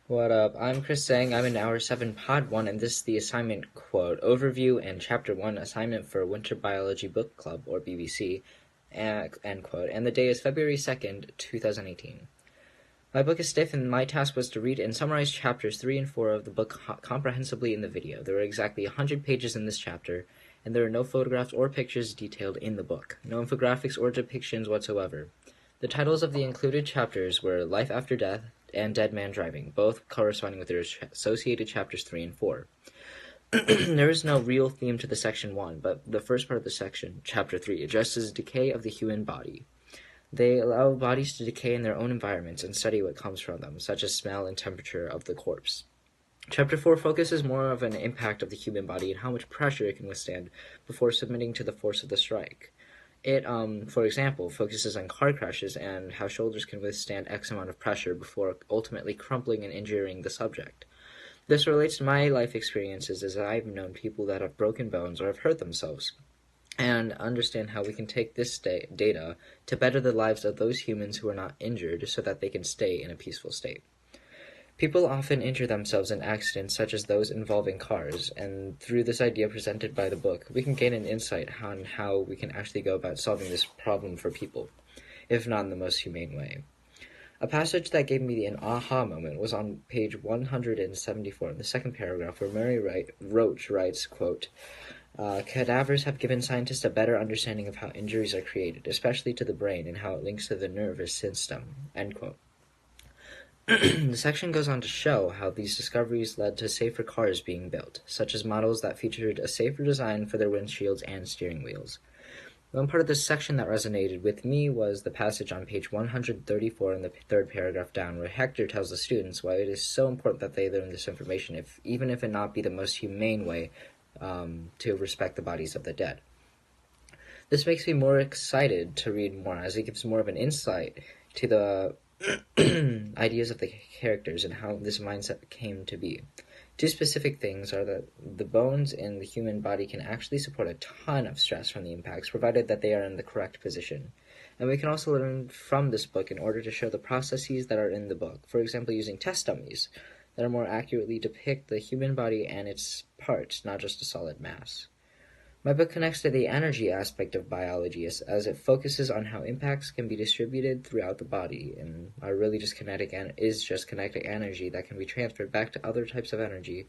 What up? I'm Chris Sang. I'm in Hour 7, Pod 1, and this is the assignment quote overview and Chapter 1 assignment for Winter Biology Book Club, or BBC, end quote. And the day is February 2nd, 2018. My book is stiff, and my task was to read and summarize chapters 3 and 4 of the book comprehensively in the video. There are exactly 100 pages in this chapter, and there are no photographs or pictures detailed in the book. No infographics or depictions whatsoever. The titles of the included chapters were Life After Death and Dead Man Driving, both corresponding with their associated chapters 3 and 4. There is no real theme to the section 1, but the first part of the section, chapter 3, addresses decay of the human body. They allow bodies to decay in their own environments and study what comes from them, such as smell and temperature of the corpse. Chapter 4 focuses more of an impact of the human body and how much pressure it can withstand before submitting to the force of the strike. It, for example, focuses on car crashes and how shoulders can withstand X amount of pressure before ultimately crumpling and injuring the subject. This relates to my life experiences, as I've known people that have broken bones or have hurt themselves, and understand how we can take this data to better the lives of those humans who are not injured so that they can stay in a peaceful state. People often injure themselves in accidents such as those involving cars, and through this idea presented by the book, we can gain an insight on how we can actually go about solving this problem for people, if not in the most humane way. A passage that gave me an aha moment was on page 174 in the second paragraph, where Mary Roach writes, quote, cadavers have given scientists a better understanding of how injuries are created, especially to the brain and how it links to the nervous system, end quote. The section goes on to show how these discoveries led to safer cars being built, such as models that featured a safer design for their windshields and steering wheels. One part of this section that resonated with me was the passage on page 134 in the third paragraph down, where Hector tells the students why it is so important that they learn this information, even if it not be the most humane way to respect the bodies of the dead. This makes me more excited to read more, as it gives more of an insight to the ideas of the characters and how this mindset came to be. Two specific things are that the bones in the human body can actually support a ton of stress from the impacts, provided that they are in the correct position. And we can also learn from this book in order to show the processes that are in the book, for example, using test dummies that are more accurately depict the human body and its parts, not just a solid mass. My book connects to the energy aspect of biology as it focuses on how impacts can be distributed throughout the body and are really just kinetic energy that can be transferred back to other types of energy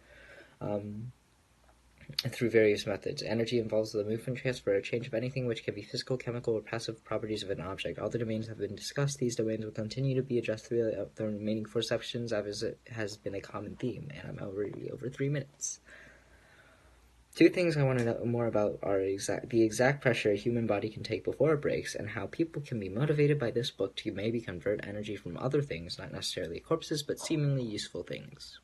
through various methods. Energy involves the movement, transfer, or change of anything which can be physical, chemical, or passive properties of an object. All the domains have been discussed. These domains will continue to be addressed through the remaining 4 sections as it has been a common theme, and I'm already over 3 minutes. Two things I want to know more about are the exact pressure a human body can take before it breaks, and how people can be motivated by this book to maybe convert energy from other things, not necessarily corpses, but seemingly useful things.